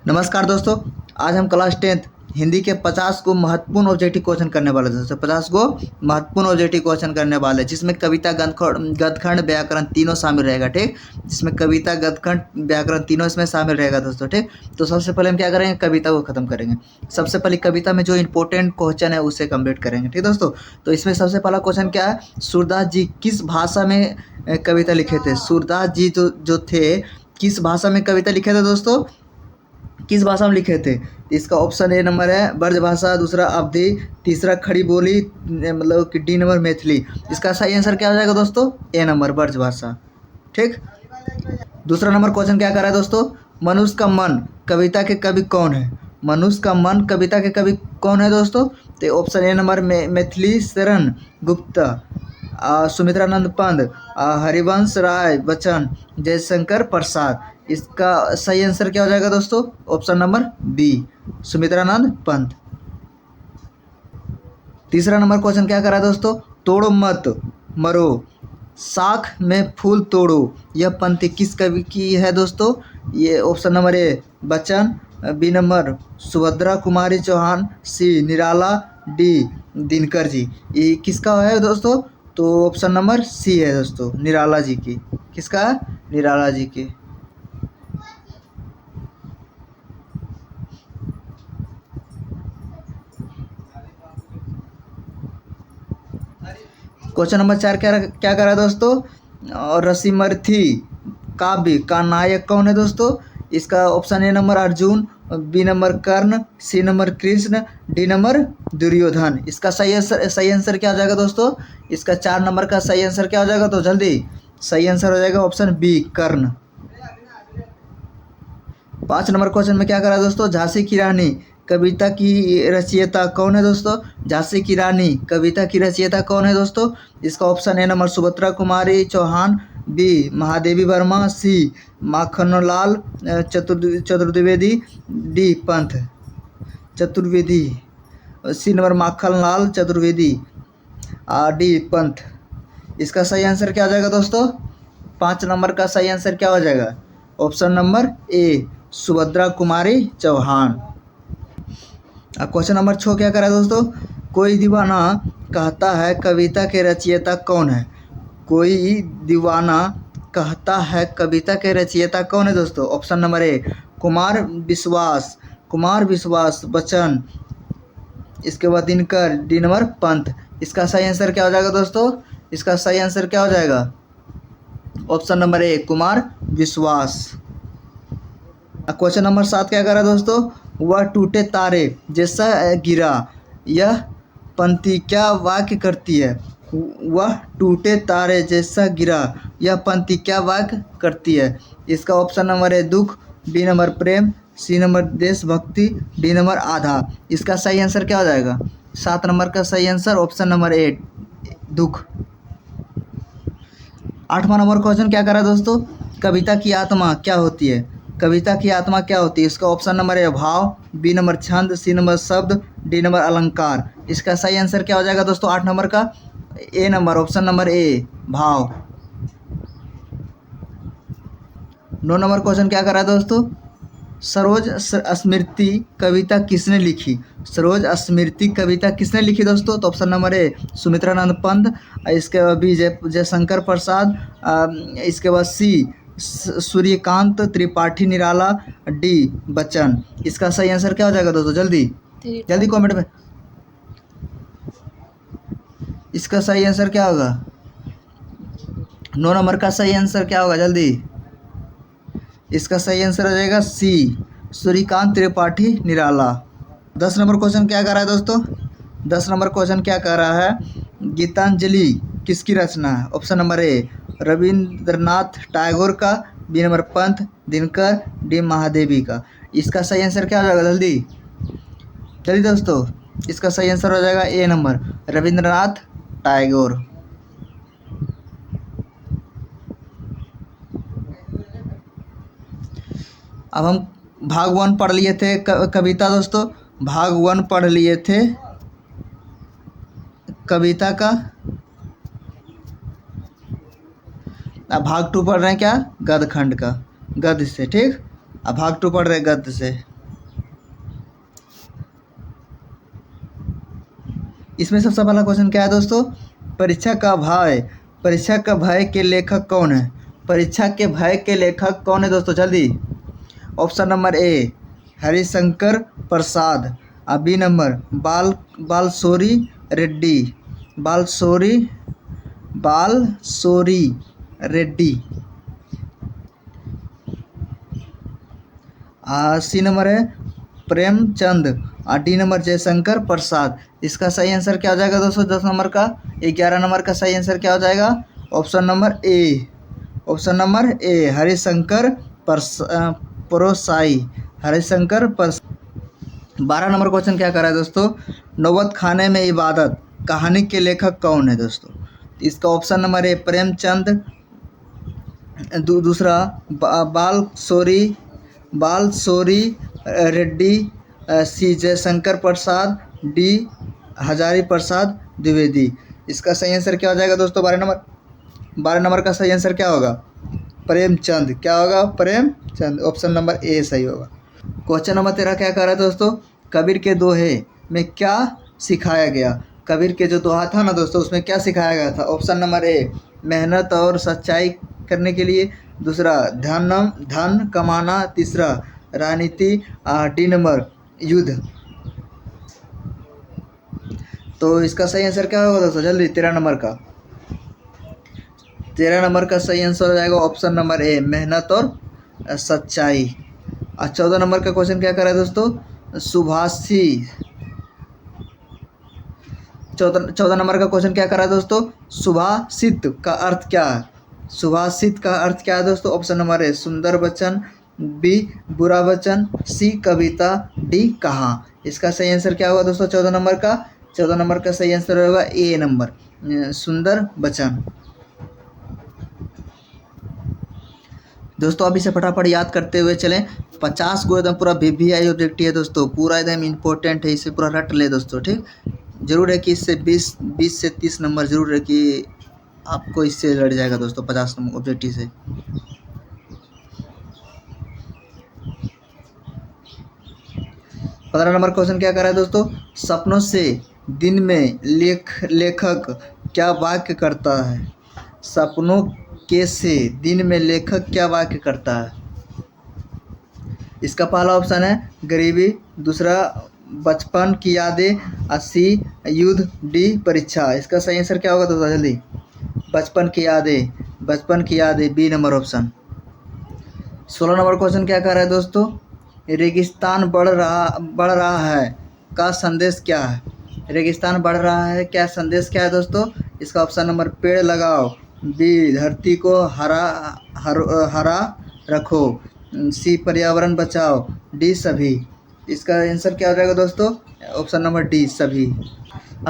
नमस्कार दोस्तों, आज हम क्लास 10th हिंदी के 50 को महत्वपूर्ण ऑब्जेक्टिव क्वेश्चन करने वाले दोस्तों। 50 को महत्वपूर्ण ऑब्जेक्टिव क्वेश्चन करने वाले, जिसमें कविता, गद्यखंड, व्याकरण तीनों शामिल रहेगा। ठीक, जिसमें कविता, गद्यखंड, व्याकरण तीनों इसमें शामिल रहेगा दोस्तों। ठीक, तो सबसे पहले हम क्या करेंगे, कविता को खत्म करेंगे। सबसे पहले कविता में जो इंपॉर्टेंट क्वेश्चन है उसे कंप्लीट करेंगे। ठीक दोस्तों, तो इसमें सबसे पहला क्वेश्चन क्या है, सूरदास जी किस भाषा में कविता लिखे थे। सूरदास जी जो थे, किस भाषा में कविता लिखे थे दोस्तों, किस भाषा में लिखे थे। इसका ऑप्शन ए नंबर है ब्रज भाषा, दूसरा अवधी, तीसरा खड़ी बोली, मतलब कि डी नंबर मैथिली। इसका सही आंसर क्या हो जाएगा दोस्तों, ए नंबर ब्रज भाषा। ठीक, दूसरा नंबर क्वेश्चन क्या कर रहा है दोस्तों, मनुष्य का मन कविता के कवि कौन है। मनुष्य का मन कविता के कवि कौन है दोस्तों, तो option A number Maithili Sharan Gupta, Sumitranand Pant, Harivansh Rai Bachchan, Jaishankar Prasad. इसका सही आंसर क्या हो जाएगा दोस्तों, option number B Sumitranand Pant. तीसरा नंबर क्वेश्चन क्या कर रहा है दोस्तों, तोड़ो मत मरो साख में फूल तोड़ो, यह पंक्ति किस कवि की है दोस्तों। ये option number A Bachchan, B number Subhadra Kumari Chauhan, C Nirala, D Dinkar ji. ये किसका है दोस्तों, तो ऑप्शन नंबर सी है दोस्तों, निराला जी की। किसका, निराला जी की। क्वेश्चन नंबर 4 क्या करा दोस्तों, रसीमर्थी काव्य का नायक कौन है दोस्तों। इसका option A number Arjun, B number Karna, C number Krishna, D number Duryodhan. इसका सही आंसर क्या हो जाएगा दोस्तों, इसका 4 नंबर का सही आंसर क्या हो जाएगा, तो जल्दी सही आंसर हो जाएगा ऑप्शन बी कर्ण। 5 नंबर क्वेश्चन में क्या करा दोस्तों, झांसी की रानी कविता की रचयिता कौन है दोस्तों। झांसी की रानी कविता की रचयिता कौन है दोस्तों। इसका option A number Subhadra Kumari Chauhan, B Mahadevi Verma, C Makhanlal Chaturvedi, D Pant Chaturvedi, C number Makhanlal Chaturvedi, D Pant. इसका सही आंसर क्या हो जाएगा दोस्तों, 5 नंबर का सही आंसर क्या हो जाएगा, option number A Subhadra Kumari Chauhan. Question number 6 क्या करा दोस्तों, कोई दीवाना कहता है कविता के रचयिता कौन है। कोई दीवाना कहता है कविता के रचयिता कौन है दोस्तों। ऑप्शन नंबर ए कुमार विश्वास बच्चन, इसके बाद दिनकर, डी नंबर पंत। इसका सही आंसर क्या हो जाएगा दोस्तों, इसका सही आंसर क्या हो जाएगा, ऑप्शन नंबर ए कुमार विश्वास। क्वेश्चन नंबर 7 क्या करा दोस्तों, वह टूटे तारे जैसा गिरा, यह पंक्ति क्या वाक्य करती है। वह टूटे तारे जैसा गिरा, यह पंक्ति क्या वाक्य करती है। इसका ऑप्शन नंबर है दुख, बी नंबर प्रेम, सी नंबर देशभक्ति, डी नंबर आधा। इसका सही आंसर क्या हो जाएगा, 7 नंबर का सही आंसर ऑप्शन नंबर ए दुख। 8वां नंबर क्वेश्चन क्या करा दोस्तों, कविता की आत्मा क्या होती है। कविता की आत्मा क्या होती है। इसका ऑप्शन नंबर है भाव, बी नंबर छंद, सी नंबर शब्द, डी नंबर अलंकार। इसका सही आंसर क्या हो जाएगा दोस्तों 8 नंबर का, ए नंबर ऑप्शन नंबर ए भाव। 9 नंबर क्वेश्चन क्या कर रहा है दोस्तों, सरोज स्मृति कविता किसने लिखी। सरोज स्मृति कविता किसने लिखी दोस्तों, तो ऑप्शन नंबर ए सुमित्रानंद पंत, इसके बाद बी जयशंकर प्रसाद, इसके बाद सी सूर्यकांत त्रिपाठी निराला, डी बच्चन। इसका सही आंसर क्या हो जाएगा दोस्तों, जल्दी कमेंट में। इसका सही आंसर क्या होगा, 9 नंबर का सही आंसर क्या होगा, जल्दी। इसका सही आंसर हो जाएगा सी सूर्यकांत त्रिपाठी निराला। 10 नंबर क्वेश्चन क्या कर रहा है दोस्तों, 10 नंबर क्वेश्चन क्या कर रहा है, गीतांजलि किसकी रचना है। Option number A Rabindranath Tagore का, B number Pant Dinkar, D Mahadevi का। इसका सही आंसर क्या हो जाएगा, जल्दी दोस्तों। इसका सही आंसर हो जाएगा ए नंबर रविंद्रनाथ टैगोर। अब हम भाग 1 पढ़ लिए थे कविता दोस्तों, भाग 1 पढ़ लिए थे कविता का। अब भाग 2 पढ़ रहे हैं क्या, गद्यखंड का, गद्य से। ठीक, अब भाग 2 पढ़ रहे हैं गद्य से। इसमें सबसे पहला क्वेश्चन क्या है दोस्तों, परीक्षा का भय के लेखक कौन है? परीक्षा के भय के लेखक कौन है दोस्तों, जल्दी। Option number A Harishankar Prasad, B number Balsouri Reddy, Balsouri Reddy, C number है प्रेमचंद, डी नंबर जयशंकर प्रसाद। इसका सही आंसर क्या हो जाएगा दोस्तों 10 नंबर का? 11 नंबर का सही आंसर क्या हो जाएगा? Option number A Harishankar Parsai, Harishankar 12 number question क्या कर रहा है दोस्तों, नौबत खाने में इबादत कहानी के लेखक कौन है दोस्तों? इसका ऑप्शन नंबर ए प्रेमचंद, दूसरा बालसोरी रेड्डी, सी जयशंकर प्रसाद, डी हजारी प्रसाद द्विवेदी। इसका सही आंसर क्या हो जाएगा दोस्तों 12 नंबर का सही आंसर क्या होगा? प्रेमचंद। क्या होगा? प्रेमचंद। ऑप्शन नंबर ए सही होगा। क्वेश्चन नंबर 13 क्या कर रहा है दोस्तों, कबीर के दोहे में क्या सिखाया गया? कबीर के जो दोहा था ना दोस्तों, उसमें क्या सिखाया गया था? ऑप्शन नंबर ए मेहनत और सच्चाई करने के लिए, दूसरा धन कमाना, तीसरा राजनीति, डी नंबर युद्ध। तो इसका सही आंसर क्या होगा दोस्तों, जल्दी 13 नंबर का? 13 नंबर का सही आंसर हो जाएगा ऑप्शन नंबर ए मेहनत और सच्चाई। 14 नंबर का क्वेश्चन क्या कर रहा है दोस्तों, सुभाषी। 14 नंबर का क्वेश्चन क्या कर रहा है दोस्तों, सुभाषित का अर्थ क्या है? सुभाषित का अर्थ क्या है दोस्तों? ऑप्शन नंबर ए सुंदर वचन, बी बुरा वचन, सी कविता, डी कहाँ। इसका सही आंसर क्या होगा दोस्तों 14 नंबर का? 14 नंबर का सही आंसर होगा ए नंबर सुंदर वचन। दोस्तों अभी से फटाफट याद करते हुए चलें। 50 को एकदम पूरा VVI ऑब्जेक्टिव है दोस्तों, पूरा एकदम इम्पोर्टेंट है, इसे पूरा रट ले दोस्तों, ठीक। जरूर है कि इससे 20 से 30 नंबर जरूर है कि आपको इससे लड़ जाएगा दोस्तों 50 नंबर ऑब्जेक्टिव से। पंद्रह नंबर क्वेश्चन क्या कर रहा है दोस्तों, सपनों से दिन में लेखक क्या वाक्य करता है? सपनों के से दिन में लेखक क्या वाक्य करता है? इसका पहला ऑप्शन है गरीबी, दूसरा बचपन की यादें, सी युद्ध, डी परीक्षा। इसका सही आंसर क्या होगा दोस्तों जल्दी? बचपन की यादें, B number option. 16 number question क्या कर रहा है दोस्तों, रेगिस्तान बढ़ रहा है का संदेश क्या है? रेगिस्तान बढ़ रहा है, क्या संदेश क्या है दोस्तों? इसका ऑप्शन नंबर पेड़ लगाओ, बी धरती को हरा रखो, सी पर्यावरण बचाओ, डी सभी। इसका आंसर क्या हो जाएगा दोस्तों? ऑप्शन नंबर डी सभी।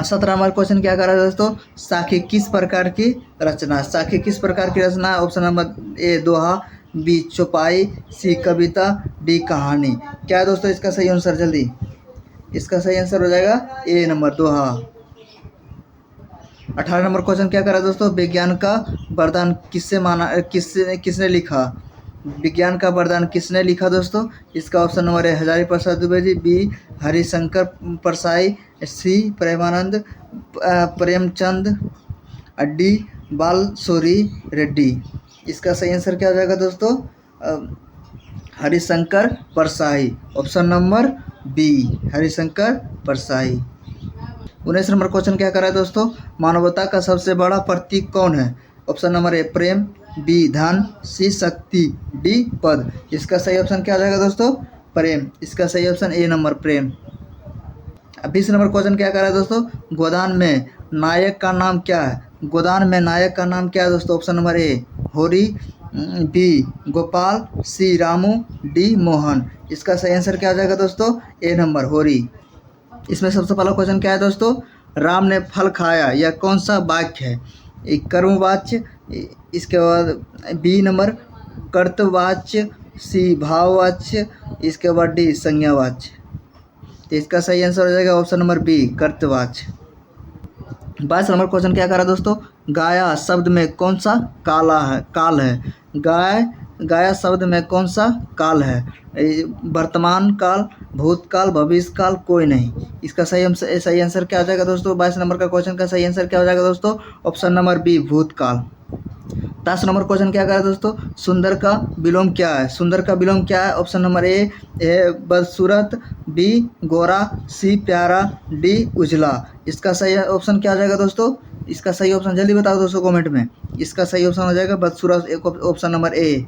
17 नंबर क्वेश्चन क्या कर रहा है दोस्तों, साखी किस प्रकार की रचना? साखी किस प्रकार की रचना? ऑप्शन नंबर ए दोहा, बी चौपाई, सी कविता, डी कहानी। क्या है दोस्तों इसका सही आंसर जल्दी? इसका सही आंसर हो जाएगा ए नंबर दोहा। 18 नंबर क्वेश्चन क्या कर रहा है दोस्तों, विज्ञान का वरदान किसने लिखा? विज्ञान का वरदान किसने लिखा दोस्तों? इसका ऑप्शन नंबर है Hazari Prasad Dwivedi, B Harishankar Parsai, C Premchand, D Balsouri Reddy. इसका सही आंसर क्या हो जाएगा दोस्तों? Harishankar Parsai, option number B Harishankar Parsai. 19 number question क्या कर रहा है दोस्तों, मानवता का सबसे बड़ा प्रतीक कौन है? ऑप्शन नंबर ए प्रेम, बी धन, सी शक्ति, डी पद। इसका सही ऑप्शन क्या हो जाएगा दोस्तों? प्रेम। इसका सही option A number Prem. 20 number question क्या कर रहा है दोस्तों, गोदान में नायक का नाम क्या है? गोदान में नायक का नाम क्या है दोस्तों? ऑप्शन नंबर ए होरी, बी गोपाल, सी रामू, डी मोहन। इसका सही आंसर क्या हो जाएगा दोस्तों? ए नंबर होरी। इसमें सबसे पहला क्वेश्चन क्या है दोस्तों, राम ने फल खाया यह कौन सा वाक्य है? एक कर्मवाच्य, इसके बाद बी नंबर कर्तवाच्य, सी भाववाच्य, इसके बाद डी संज्ञावाच्य। तो इसका सही आंसर हो जाएगा ऑप्शन नंबर बी कर्तवाच्य। 22 नंबर क्वेश्चन क्या कर रहा है दोस्तों, गाया शब्द में कौन सा काल है? गाय गाया शब्द में कौन सा काल है? वर्तमान काल, भूतकाल, भविष्य काल, कोई नहीं। इसका सही आंसर क्या हो जाएगा दोस्तों? 22 नंबर का क्वेश्चन का सही आंसर क्या हो जाएगा दोस्तों? ऑप्शन नंबर बी, भूतकाल। 10 नंबर क्वेश्चन क्या करा दोस्तों? सुंदर का विलोम क्या है? सुंदर का विलोम क्या है? ऑप्शन नंबर ए बदसूरत, बी गोरा, सी प्यारा, डी उजला। इसका सही ऑप्शन क्या हो जाएगा दोस्तों? इसका सही ऑप्शन जल्दी बताओ दोस्तों कमेंट में। इसका सही ऑप्शन हो जाएगा बदसूरत, एक ऑप्शन नंबर ए।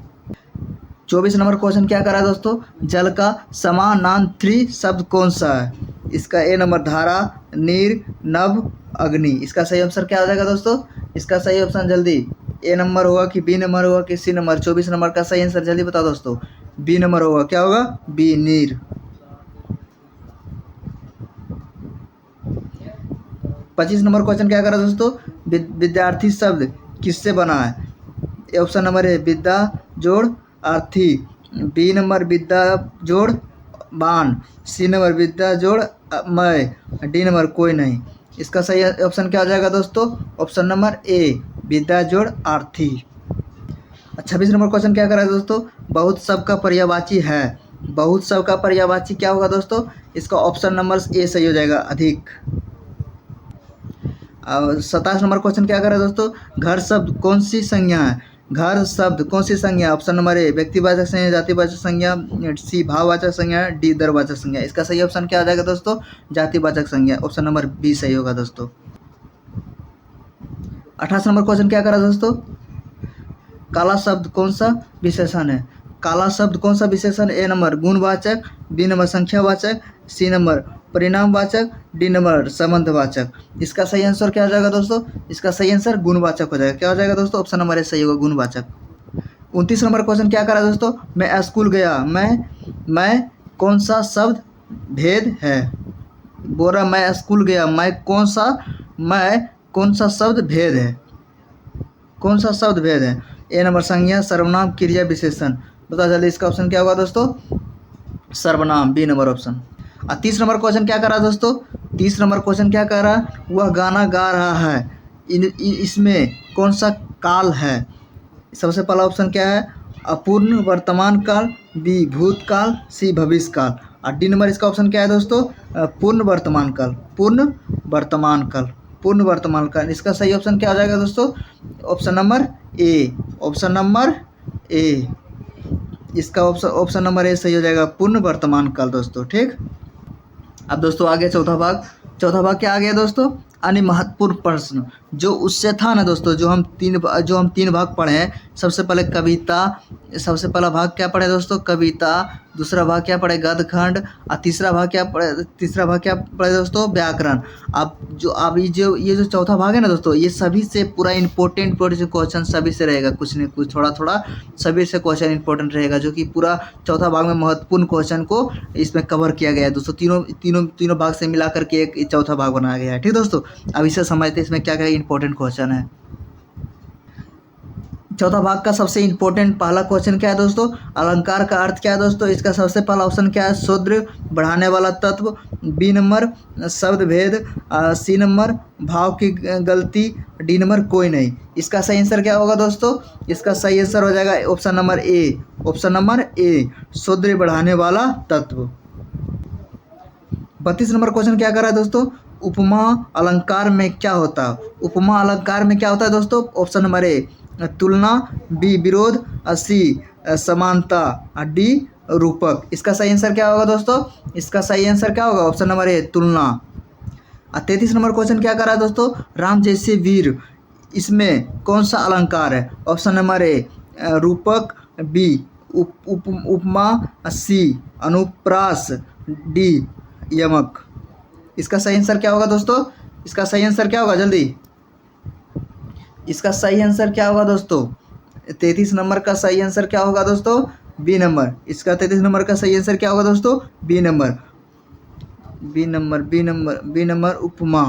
24 नंबर क्वेश्चन क्या करा दोस्तों? जल का समानांतरी शब्द कौन सा है? इसका ए नंबर धारा, नीर, नभ, अग्नि। इसका सही आंसर क्या हो जाएगा दोस्तों? इसका सही ऑप्शन जल्दी ए नंबर होगा कि बी नंबर होगा कि सी नंबर? 24 नंबर का सही आंसर जल्दी बताओ दोस्तों। बी नंबर होगा। क्या होगा? बी, नीर। 25 नंबर क्वेश्चन क्या करा दोस्तों? विद्यार्थी शब्द किससे बना है? ऑप्शन नंबर ए विद्या जोड़ आर्थी, बी नंबर विद्या जोड़ बाण, सी नंबर विद्या जोड़ मय, डी नंबर कोई नहीं। इसका सही ऑप्शन क्या हो जाएगा दोस्तों? ऑप्शन नंबर ए विद्या जोड़ आर्थी। 26 नंबर क्वेश्चन क्या करा है दोस्तों? बहुत सब का पर्यायवाची है। बहुत सब का पर्यायवाची क्या होगा दोस्तों? इसका ऑप्शन नंबर ए सही हो जाएगा, अधिक। 27 नंबर क्वेश्चन क्या करा है दोस्तों? घर शब्द कौन सी संज्ञा है? घर शब्द कौन सी संज्ञा? ऑप्शन नंबर ए व्यक्तिवाचक संज्ञा, जातिवाचक संज्ञा, सी भाववाचक संज्ञा, डी दरवाचक संज्ञा। इसका सही ऑप्शन क्या हो जाएगा दोस्तों? जातिवाचक संज्ञा, ऑप्शन नंबर बी सही होगा दोस्तों। 28 नंबर क्वेश्चन क्या करा दोस्तों? काला शब्द कौन सा विशेषण है? काला शब्द कौन सा विशेषण? ए नंबर गुणवाचक, बी नंबर संख्यावाचक, सी नंबर परिणामवाचक, डी नंबर संबंधवाचक। इसका सही आंसर क्या हो जाएगा दोस्तों? इसका सही आंसर गुणवाचक हो जाएगा। क्या हो जाएगा दोस्तों? ऑप्शन नंबर ए सही होगा, गुणवाचक। 29 नंबर क्वेश्चन क्या करा दोस्तों? मैं स्कूल गया। मैं कौन सा शब्द भेद है? बोल रहा मैं स्कूल गया, मैं कौन सा शब्द भेद है? कौन सा शब्द भेद है? ए नंबर संज्ञा, सर्वनाम, क्रिया, विशेषण। बता जल्दी, इसका ऑप्शन क्या होगा दोस्तों? सर्वनाम, B number option. 30 number question क्या कर रहा है दोस्तों? 30 नंबर क्वेश्चन क्या कर रहा है? वह गाना गा रहा है, इसमें कौन सा काल है? सबसे पहला ऑप्शन क्या है? अपूर्ण वर्तमान काल, बी भूतकाल, सी भविष्य काल, और डी नंबर इसका ऑप्शन क्या है दोस्तों? पूर्ण वर्तमान काल। पूर्ण वर्तमान काल, पूर्ण वर्तमान काल। इसका सही ऑप्शन क्या हो जाएगा दोस्तों? ऑप्शन नंबर ए, ऑप्शन नंबर ए। इसका ऑप्शन नंबर ए सही हो जाएगा, पूर्ण वर्तमान काल दोस्तों। ठीक, अब दोस्तों आगे चौथा भाग। चौथा भाग क्या आ गया दोस्तों? अन्य महत्वपूर्ण प्रश्न जो उससे था ना दोस्तों, जो हम तीन भाग पढ़े हैं। सबसे पहले कविता, सबसे पहला भाग क्या पढ़े दोस्तों? कविता। दूसरा भाग क्या पढ़े? गद्यखंड। और तीसरा भाग क्या पढ़े दोस्तों? व्याकरण। अब ये जो चौथा भाग है ना दोस्तों, ये सभी से पूरा इंपॉर्टेंट क्वेश्चन सभी से रहेगा, कुछ नहीं कुछ, थोड़ा थोड़ा सभी से क्वेश्चन इंपॉर्टेंट रहेगा, जो कि पूरा चौथा भाग में महत्वपूर्ण क्वेश्चन को इसमें कवर किया गया है दोस्तों। तीनों भाग से मिला करके एक चौथा भाग बनाया गया है। ठीक दोस्तों, अब इसे समझते हैं इसमें क्या क्या इंपॉर्टेंट क्वेश्चन है। चौथा भाग का सबसे इंपॉर्टेंट पहला क्वेश्चन क्या है दोस्तों? अलंकार का अर्थ क्या है दोस्तों? इसका सबसे पहला ऑप्शन क्या है? शूद्र, बढ़ाने वाला तत्व, बी नंबर शब्द भेद, सी नंबर भाव की गलती, डी नंबर कोई नहीं। इसका सही आंसर क्या होगा दोस्तों? इसका सही आंसर हो जाएगा ऑप्शन नंबर ए, ऑप्शन नंबर ए, शूद्र बढ़ाने वाला तत्व। 32 नंबर क्वेश्चन क्या कर रहा है दोस्तों? उपमा अलंकार में क्या होता है? उपमा अलंकार में क्या होता है दोस्तों? ऑप्शन नंबर ए तुलना, बी विरोध, सी समानता, डी रूपक। इसका सही आंसर क्या होगा दोस्तों? इसका सही आंसर क्या होगा? ऑप्शन नंबर ए तुलना। 33 नंबर क्वेश्चन क्या कर रहा है दोस्तों? राम जैसे वीर, इसमें कौन सा अलंकार है? ऑप्शन नंबर ए रूपक, बी उपमा, सी अनुप्रास, डी यमक। इसका सही आंसर क्या होगा दोस्तों? इसका सही आंसर क्या होगा? जल्दी, इसका सही आंसर क्या होगा दोस्तों? 33 नंबर का सही आंसर क्या होगा दोस्तों? B number. इसका 33 नंबर का सही आंसर क्या होगा दोस्तों? B number, B number, B number, B number उपमा।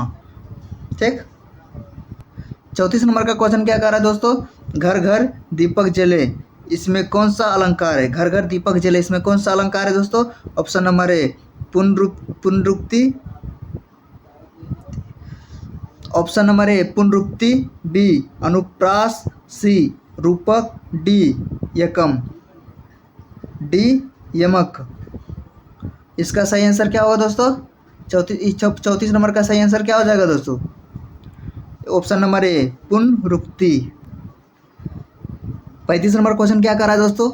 ठीक, 34 नंबर का क्वेश्चन क्या कर रहा है दोस्तों? घर घर दीपक जले, इसमें कौन सा अलंकार है? घर घर दीपक जले, इसमें कौन सा अलंकार है दोस्तों? ऑप्शन नंबर ए पुनरुक्ति, ऑप्शन नंबर ए पुनरुक्ति, बी अनुप्रास, सी रूपक, डी यकम, डी यमक। इसका सही आंसर क्या होगा दोस्तों? 34 नंबर का सही आंसर क्या हो जाएगा दोस्तों? ऑप्शन नंबर ए पुनरुक्ति। 35 नंबर क्वेश्चन क्या कर रहा है दोस्तों?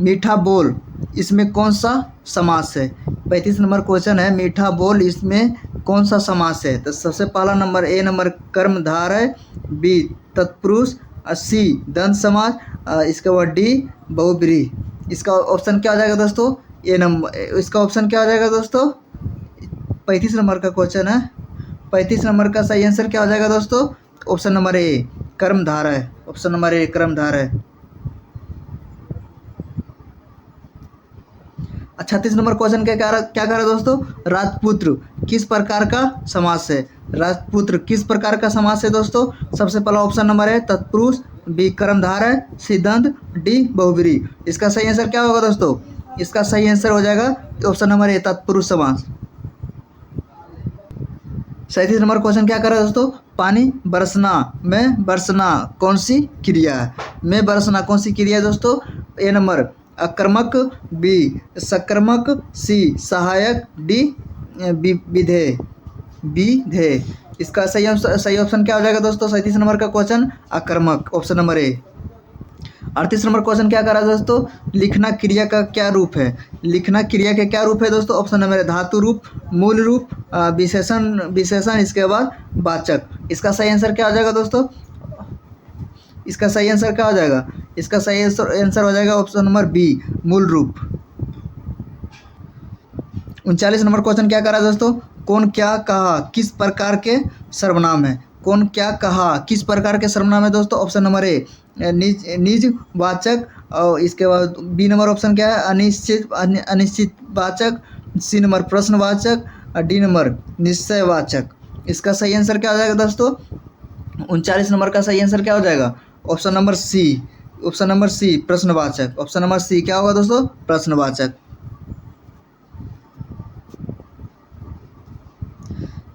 मीठा बोल, इसमें कौन सा समास है? 35 नंबर क्वेश्चन है मीठा बोल, इसमें कौन सा समास है? तो सबसे पहला नंबर ए नंबर कर्मधार है, बी तत्पुरुष, सी द्वंद्व समास, इसके बाद डी बहुब्रीहि। इसका ऑप्शन क्या हो जाएगा दोस्तों? ए नंबर। इसका ऑप्शन क्या हो जाएगा दोस्तों? 35 नंबर का क्वेश्चन है, 35 नंबर का सही आंसर क्या हो जाएगा दोस्तों? ऑप्शन नंबर ए कर्मधार है, ऑप्शन नंबर ए कर्मधार है। 36 नंबर क्वेश्चन क्या कह रहा है दोस्तों? राजपुत्र किस प्रकार का समास है? राजपुत्र किस प्रकार का समास है दोस्तों? सबसे पहला ऑप्शन नंबर है तत्पुरुष, बी कर्मधार है, सी द्वंद्व, डी बहुब्रीहि। इसका सही आंसर क्या होगा दोस्तों? इसका सही आंसर हो जाएगा ऑप्शन नंबर ए तत्पुरुष समास। 37 नंबर क्वेश्चन क्या कर रहा है दोस्तों? पानी बरसना में बरसना कौन सी क्रिया है? में बरसना कौन सी क्रिया है दोस्तों? ए नंबर अकर्मक, बी सकर्मक, सी सहायक, डी विधेय, विधेय। इसका सही ऑप्शन क्या हो जाएगा दोस्तों? 37 नंबर का क्वेश्चन अकर्मक, option number A. 38 number question क्या कर रहा है दोस्तों? लिखना क्रिया का क्या रूप है? लिखना क्रिया के क्या रूप है दोस्तों? ऑप्शन नंबर ए धातु रूप, मूल रूप, विशेषण, इसके बाद वाचक। इसका सही आंसर क्या हो जाएगा दोस्तों? इसका सही आंसर क्या हो जाएगा? इसका सही आंसर हो जाएगा ऑप्शन नंबर बी मूल रूप। 39 नंबर क्वेश्चन क्या कर रहा है दोस्तों? कौन क्या कहा किस प्रकार के सर्वनाम है? कौन क्या कहा किस प्रकार के सर्वनाम है दोस्तों? ऑप्शन नंबर ए निज वाचक, और इसके बाद बी नंबर ऑप्शन क्या है? अनिश्चित वाचक, सी नंबर प्रश्नवाचक, और डी नंबर निश्चयवाचक। इसका सही आंसर क्या हो जाएगा दोस्तों? 39 नंबर का सही आंसर क्या हो जाएगा? Option number C, option number C प्रश्नवाचक। ऑप्शन नंबर सी क्या होगा दोस्तों? प्रश्नवाचक।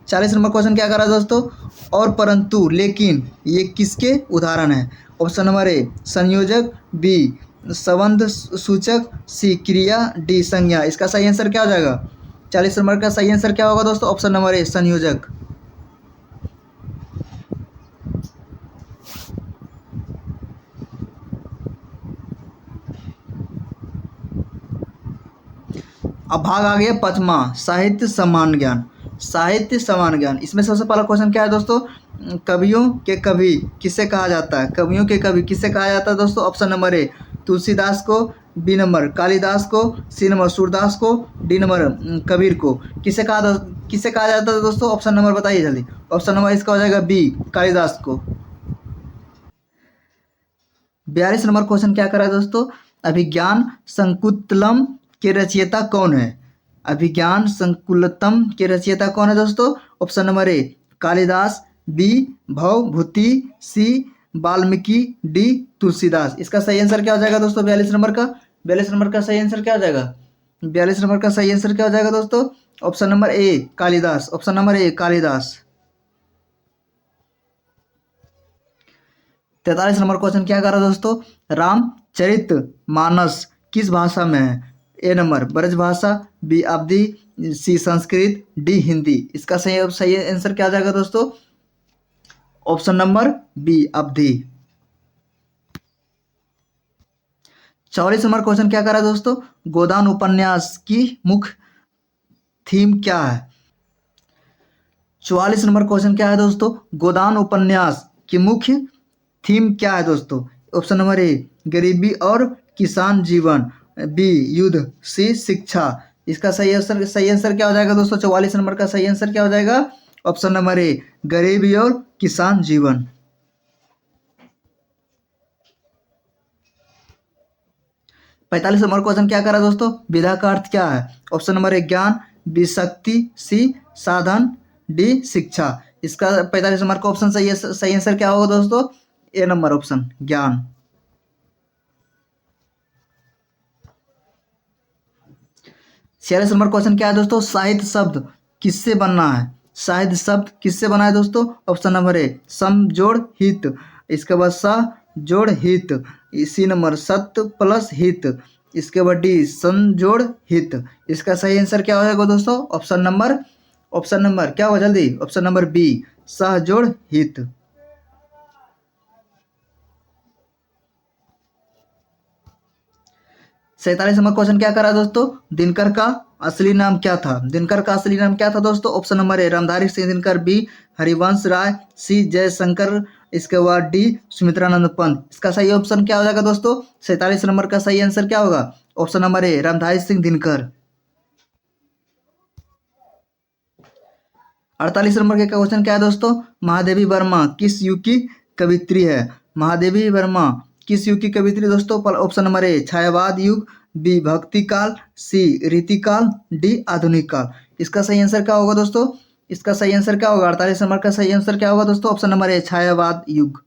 40 नंबर क्वेश्चन क्या कर रहा है दोस्तों? और परंतु लेकिन ये किसके उदाहरण है? ऑप्शन नंबर ए संयोजक, बी संबंध सूचक, सी क्रिया, डी संज्ञा। इसका सही आंसर क्या हो जाएगा? 40 नंबर का सही आंसर क्या होगा दोस्तों? ऑप्शन नंबर ए संयोजक। अब भाग आ गया 5वां साहित्य सम्मान ज्ञान। साहित्य सम्मान ज्ञान, इसमें सबसे पहला क्वेश्चन क्या है दोस्तों? कवियों के कवि किसे कहा जाता है? कवियों के कवि किसे कहा जाता है दोस्तों? ऑप्शन नंबर ए तुलसीदास को, बी नंबर कालिदास को, सी नंबर सूरदास को, डी नंबर कबीर को। किसे कहा जाता है दोस्तों? ऑप्शन नंबर बताइए जल्दी। ऑप्शन नंबर इसका हो जाएगा बी कालिदास को। 42 नंबर क्वेश्चन क्या कर रहा है दोस्तों? अभिज्ञान संकुत्तलम के रचयिता कौन है? अभिज्ञान संकुलतम के रचयिता कौन है दोस्तों? Option number A Kalidas, B Bhavabhuti, C Valmiki, D Tulsidas. इसका सही आंसर क्या हो जाएगा दोस्तों? 42 नंबर का 42 नंबर का सही आंसर क्या हो जाएगा? 42 नंबर का सही आंसर क्या हो जाएगा दोस्तों? Option number A Kalidas, option number A Kalidas. 43 number question क्या कर रहा है दोस्तों? रामचरित मानस किस भाषा में है? ए नंबर ब्रज भाषा, बी अवधी, सी संस्कृत, डी हिंदी। इसका सही आंसर क्या आ जाएगा दोस्तों? ऑप्शन नंबर बी अवधी। 44 नंबर क्वेश्चन क्या कर रहा है दोस्तों? गोदान उपन्यास की मुख्य थीम क्या है? 44 नंबर क्वेश्चन क्या है दोस्तों? गोदान उपन्यास की मुख्य थीम क्या है दोस्तों? ऑप्शन नंबर ए गरीबी और किसान जीवन, बी युद्ध, सी शिक्षा। इसका सही आंसर क्या हो जाएगा दोस्तों? 44 नंबर का सही आंसर क्या हो जाएगा? ऑप्शन नंबर ए गरीबी और किसान जीवन। 45 नंबर क्वेश्चन क्या करा दोस्तों? विधा का अर्थ क्या है? ऑप्शन नंबर ए ज्ञान, बी शक्ति, सी साधन, डी शिक्षा। इसका 45 नंबर का ऑप्शन सही आंसर क्या होगा दोस्तों? ए नंबर ऑप्शन ज्ञान। 46 नंबर क्वेश्चन क्या है दोस्तों? साहित्य शब्द किससे बनना है? साहित्य शब्द किससे बना है दोस्तों? ऑप्शन नंबर ए सम जोड़ हित, इसके बाद स जोड़ हित। सी नंबर सत्य प्लस हित। इसके बाद डी सन जोड़ हित। इसका सही आंसर क्या हो जाएगा दोस्तों? ऑप्शन नंबर क्या होगा जल्दी? ऑप्शन नंबर बी सह जोड़ हित। 47 नंबर क्वेश्चन क्या करा दोस्तों? दिनकर का असली नाम क्या था? दिनकर का असली नाम क्या था दोस्तों? Option number A Ramdhari Singh Dinkar, B Harivansh Rai, C Jaishankar, इसके बाद डी सुमित्रानंद पंत। इसका सही ऑप्शन क्या हो जाएगा दोस्तों? 47 नंबर का सही आंसर क्या होगा? Option number A Ramdhari Singh Dinkar. 48 number के क्वेश्चन क्या है दोस्तों? महादेवी वर्मा किस युग की कवित्री है? महादेवी वर्मा किस युग की कवित्री दोस्तों? ऑप्शन नंबर ए छायावाद युग, बी भक्ति काल, सी रीतिकाल, डी आधुनिक काल। इसका सही आंसर क्या होगा दोस्तों? इसका सही आंसर क्या होगा? 48 नंबर का सही आंसर क्या होगा दोस्तों? ऑप्शन नंबर ए छायावाद युग।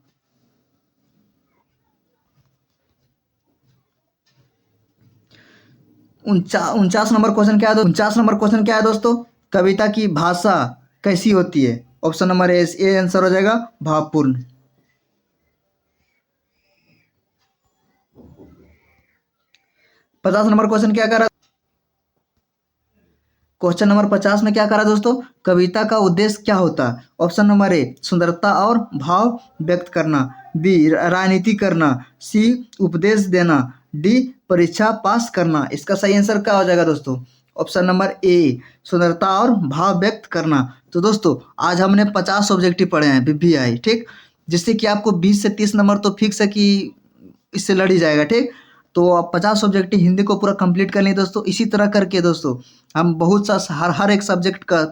49 नंबर क्वेश्चन क्या है दोस्तों? कविता की भाषा कैसी होती है? ऑप्शन नंबर ए आंसर हो जाएगा भावपूर्ण। 50 नंबर क्वेश्चन क्या कर रहा? क्वेश्चन नंबर 50 में क्या करा दोस्तों? कविता का उद्देश्य क्या होता है? ऑप्शन नंबर ए सुंदरता और भाव व्यक्त करना, बी राजनीति करना, सी उपदेश देना, डी परीक्षा पास करना। इसका सही आंसर क्या हो जाएगा दोस्तों? ऑप्शन नंबर ए सुंदरता और भाव व्यक्त करना। तो दोस्तों आज हमने 50 ऑब्जेक्टिव पढ़े हैं बीबीआई, ठीक, जिससे कि आपको 20 से 30 नंबर तो फिक्स है कि इससे लड़ ही जाएगा, ठीक। तो आप 50 ऑब्जेक्टिव हिंदी को पूरा कंप्लीट कर लें दोस्तों। इसी तरह करके दोस्तों हम बहुत सा हर एक सब्जेक्ट का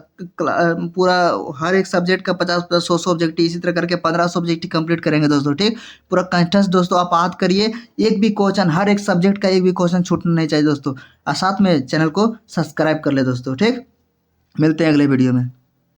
पूरा हर एक सब्जेक्ट का 50 100 ऑब्जेक्टिव इसी तरह करके 1500 ऑब्जेक्टिव कंप्लीट करेंगे दोस्तों, ठीक। पूरा कंटेस्ट दोस्तों आप याद करिए, एक भी क्वेश्चन हर एक सब्जेक्ट का एक भी क्वेश्चन छूटना नहीं चाहिए दोस्तों। और साथ में चैनल को सब्सक्राइब कर ले दोस्तों, ठीक। मिलते हैं अगले वीडियो में।